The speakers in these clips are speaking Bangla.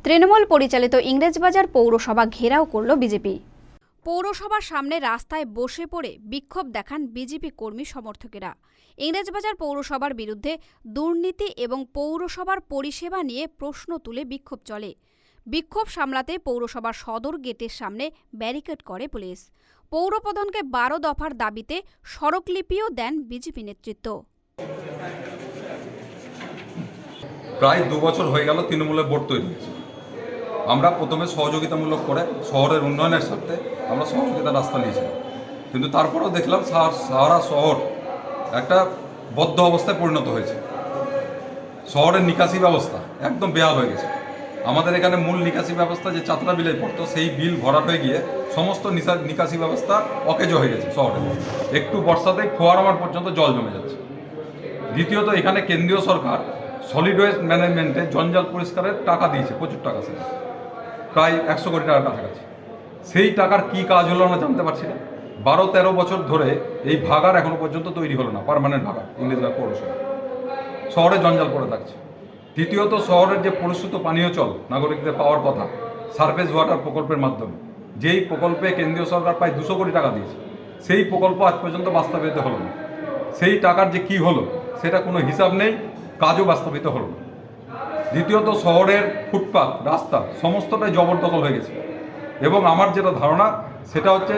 তৃণমূল পরিচালিত ইংরেজবাজার পৌরসভা ঘেরাও করল বিজেপি। পৌরসভার সামনে রাস্তায় বসে পড়ে বিক্ষোভ দেখান বিজেপি কর্মী সমর্থকেরা। ইংরেজবাজার পৌরসভার বিরুদ্ধে দুর্নীতি এবং পৌরসভার পরিষেবা নিয়ে প্রশ্ন তুলে বিক্ষোভ চলে। বিক্ষোভ সামলাতে পৌরসভার সদর গেটের সামনে ব্যারিকেড করে পুলিশ। পৌরপ্রধানকে 12 দফার দাবিতে স্মারকলিপিও দেন বিজেপি নেতৃত্ব। প্রায় 2 বছর হয়ে গেল তৃণমূলের বোর্ড তৈরি হয়েছে। আমরা প্রথমে সহযোগিতামূলক করে শহরের উন্নয়নের স্বার্থে আমরা সহযোগিতার রাস্তা নিয়েছিলাম, কিন্তু তারপরেও দেখলাম সারা শহর একটা বদ্ধ অবস্থায় পরিণত হয়েছে। শহরের নিকাশি ব্যবস্থা একদম বেহাল হয়ে গেছে। আমাদের এখানে মূল নিকাশি ব্যবস্থা যে চাতরা বিলে পড়তো, সেই বিল ভরাট হয়ে গিয়ে সমস্ত নিকাশি ব্যবস্থা অকেজ হয়ে গেছে। শহরে একটু বর্ষাতেই ফোয়ারামার পর্যন্ত জল জমে যাচ্ছে। দ্বিতীয়ত, এখানে কেন্দ্রীয় সরকার সলিড ওয়েস্ট ম্যানেজমেন্টে জঞ্জাল পরিষ্কারের টাকা দিয়েছে, প্রচুর টাকা, সেটা প্রায় 100 কোটি টাকার কাছাকাছি। সেই টাকার কি কাজ হলো আমরা জানতে পারছি না। 12-13 বছর ধরে এই ভাগাড় এখনো পর্যন্ত তৈরি হলো না, পার্মানেন্ট ভাগাড় ইংরেজবাজার পৌরসভা। শহরে জঞ্জাল পড়ে থাকছে। তৃতীয়ত, শহরের যে পরিশ্রুত পানীয় জল নাগরিকদের পাওয়ার কথা সারফেস ওয়াটার প্রকল্পের মাধ্যমে, যেই প্রকল্পে কেন্দ্রীয় সরকার প্রায় 200 কোটি টাকা দিয়েছে, সেই প্রকল্প আজ পর্যন্ত বাস্তবায়িত হলো না। সেই টাকার যে কি হলো সেটা কোনো হিসাব নেই, কাজও বাস্তবিত হলো না। দ্বিতীয়ত, শহরের ফুটপাত, রাস্তা সমস্তটাই জবরদখল হয়ে গেছে, এবং আমার যেটা ধারণা সেটা হচ্ছে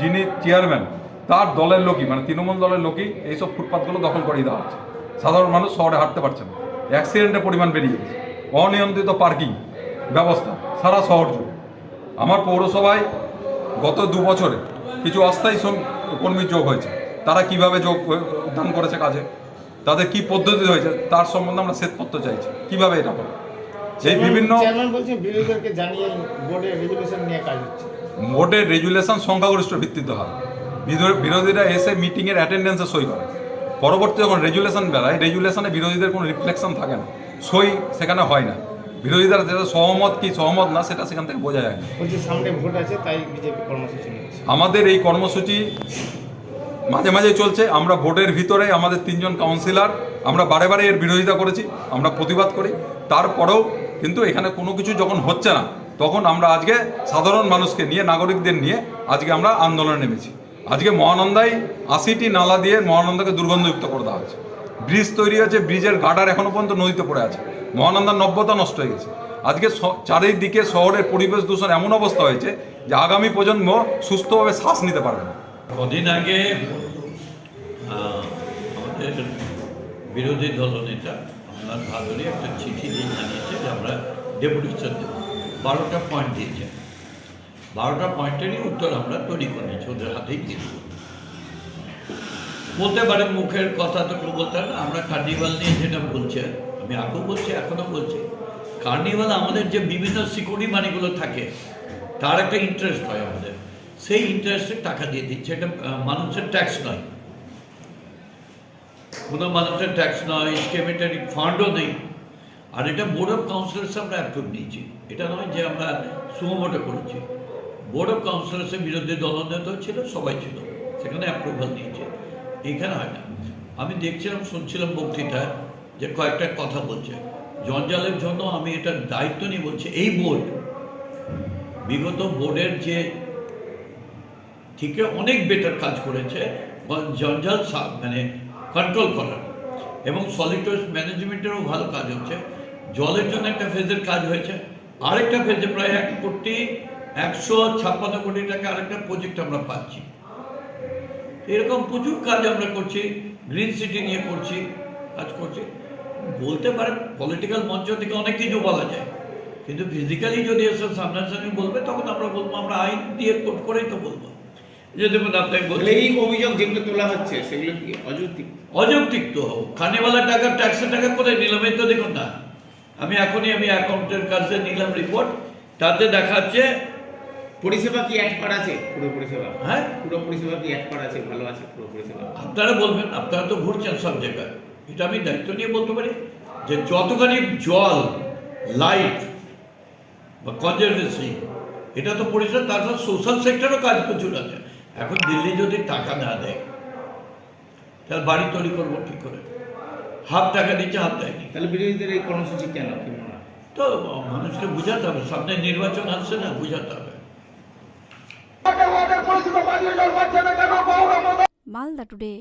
যিনি চেয়ারম্যান তার দলের লোকই, মানে তৃণমূল দলের লোকই এইসব ফুটপাতগুলো দখল করিয়ে দেওয়া হচ্ছে। সাধারণ মানুষ শহরে হাঁটতে পারছে না, অ্যাক্সিডেন্টের পরিমাণ বেরিয়ে গেছে, অনিয়ন্ত্রিত পার্কিং ব্যবস্থা সারা শহর জুড়ে। আমার পৌরসভায় গত 2 বছরে কিছু অস্থায়ী কর্মী যোগ হয়েছে। তারা কিভাবে যোগদান করেছে কাজে, তাদের কি পদ্ধতি হয়েছে তার সম্বন্ধে আমরা শ্বেতপত্র চাইছি, কিভাবে এটা হবে। এই বিভিন্ন বিরোধীদেরকে জানিয়ে বোর্ডের রেজুলেশন নিয়ে কাজ হচ্ছে। বোর্ডের রেজুলেশন সংখ্যাগরিষ্ঠ ভিত্তিতে হয়। বিরোধীরা এসে মিটিংয়ের অ্যাটেন্ডেন্সে সই করে, পরবর্তী যখন রেজুলেশন বেড়ায়, রেজুলেশনে বিরোধীদের কোনো রিফ্লেকশন থাকে না, সই সেখানে হয় না। বিরোধীরা যেটা সহমত কি সহমত না সেটা সেখান থেকে বোঝা যায় না। সামনে ভোট আছে, তাই বিজেপি কর্মসূচি নিয়েছে। আমাদের এই কর্মসূচি মাঝে মাঝে চলছে। আমরা ভোটের ভিতরে আমাদের 3 জন কাউন্সিলর আমরা বারে বারে এর বিরোধিতা করেছি, আমরা প্রতিবাদ করি। তারপরেও কিন্তু এখানে কোনো কিছু যখন হচ্ছে না, তখন আমরা আজকে সাধারণ মানুষকে নিয়ে, নাগরিকদের নিয়ে আজকে আমরা আন্দোলনে নেমেছি। আজকে মহানন্দায় 80টি নালা দিয়ে মহানন্দাকে দুর্গন্ধযুক্ত করে দেওয়া হয়েছে। ব্রিজ তৈরি হয়েছে, ব্রিজের গার্ডার এখনও পর্যন্ত নদীতে পড়ে আছে। মহানন্দার নব্যতা নষ্ট হয়ে গেছে। আজকে চারিদিকে শহরের পরিবেশ দূষণ এমন অবস্থা হয়েছে যে আগামী প্রজন্ম সুস্থভাবে শ্বাস নিতে পারবে না। কদিন আগে আমাদের বিরোধী দলনেতা আপনার ভাদুরী একটা চিঠি দিয়ে জানিয়েছে যে আমরা ডেপুটেশন দেব। 12টা পয়েন্ট দিয়েছে। 12টা পয়েন্টেরই উত্তর আমরা তৈরি করে নিয়েছি, ওদের হাতেই দিয়ে দেবো। বলতে পারে মুখের কথা তো কেউ বলতে না। আমরা কার্নিভাল নিয়ে যেটা বলছে, আমি আগেও বলছি, এখনও বলছি, কার্নিভাল আমাদের যে বিভিন্ন সিকিউরিটি মানিগুলো থাকে তার একটা ইন্টারেস্ট হয় আমাদের, সেই ইন্টারেস্টে টাকা দিয়ে দিচ্ছে। এটা মানুষের ট্যাক্স নয়, কোনো মানুষের ট্যাক্স নয়, স্কেমেটারি ফান্ডও নেই। আর এটা বোর্ড অফ কাউন্সিলর্স আমরা অ্যাপ্রুভ নিয়েছি, এটা নয় যে আমরা সুমোটো করেছি। বোর্ড অফ কাউন্সিলর্সের বিরোধী দলনেতাও ছিল, সবাই ছিল, সেখানে অ্যাপ্রুভাল নিয়েছে। এইখানে হয় না। আমি দেখছিলাম, শুনছিলাম বক্তৃতা যে কয়েকটা কথা বলছে জঞ্জালের জন্য। আমি এটার দায়িত্ব নিয়ে বলছি, এই বোর্ড বিগত বোর্ডের যে থেকে অনেক বেটার কাজ করেছে জঞ্জাল মানে কন্ট্রোল করার, এবং সলিড ওয়েস্ট ম্যানেজমেন্টেরও ভালো কাজ হচ্ছে। জলের জন্য একটা ফেজের কাজ হয়েছে, আরেকটা ফেজে প্রায় 1,156 কোটি টাকা আরেকটা প্রজেক্ট আমরা পাচ্ছি। এরকম প্রচুর কাজ আমরা করছি, গ্রিন সিটি নিয়ে করছি, কাজ করছি। বলতে পারে পলিটিক্যাল মঞ্চ থেকে অনেক কিছু বলা যায়, কিন্তু ফিজিক্যালি যদি এসব সামনাসামনি বলবে তখন আমরা বলবো, আমরা আইন দিয়ে কোর্ট করেই তো বলবো। যে দেখুন আপনাকে বলছি, এই অভিযোগ যেগুলো তোলা হচ্ছে সেগুলো কি অযৌক্তিক? অযৌক্তিক তো খানেওয়ালা টাকা ট্যাক্সের টাকা করে নিলাম। এই তো দেখুন না, আমি অ্যাকাউন্টের কাছে নিলাম রিপোর্ট, তাতে দেখাচ্ছে পরিষেবা কি অ্যাড করা আছে, পুরো পরিষেবা? হ্যাঁ, পুরো পরিষেবা কি অ্যাড করা আছে, ভালো আছে পুরো পরিষেবা? আপনারা বলবেন, আপনারা তো ঘুরছেন সব জায়গায়। এটা আমি দায়িত্ব নিয়ে বলতে পারি যে যতখানি জল, লাইট বা কনজারভেন্সি, এটা তো পরিষেবা, তারপর সোশ্যাল সেক্টরও কাজ প্রচুর আছে। এখন দিল্লি যদি টাকা না দেয় তাহলে বাড়ি তৈরি করবো কী করে? হাফ টাকা দিচ্ছে, হাফ দেয়নি। তাহলে বিরোধীদের এই কর্মসূচি কেন, কি মনে হয়? তো মানুষকে বোঝাতে হবে, সামনে নির্বাচন আসছে না, বোঝাতে হবে। মালদা টুডে।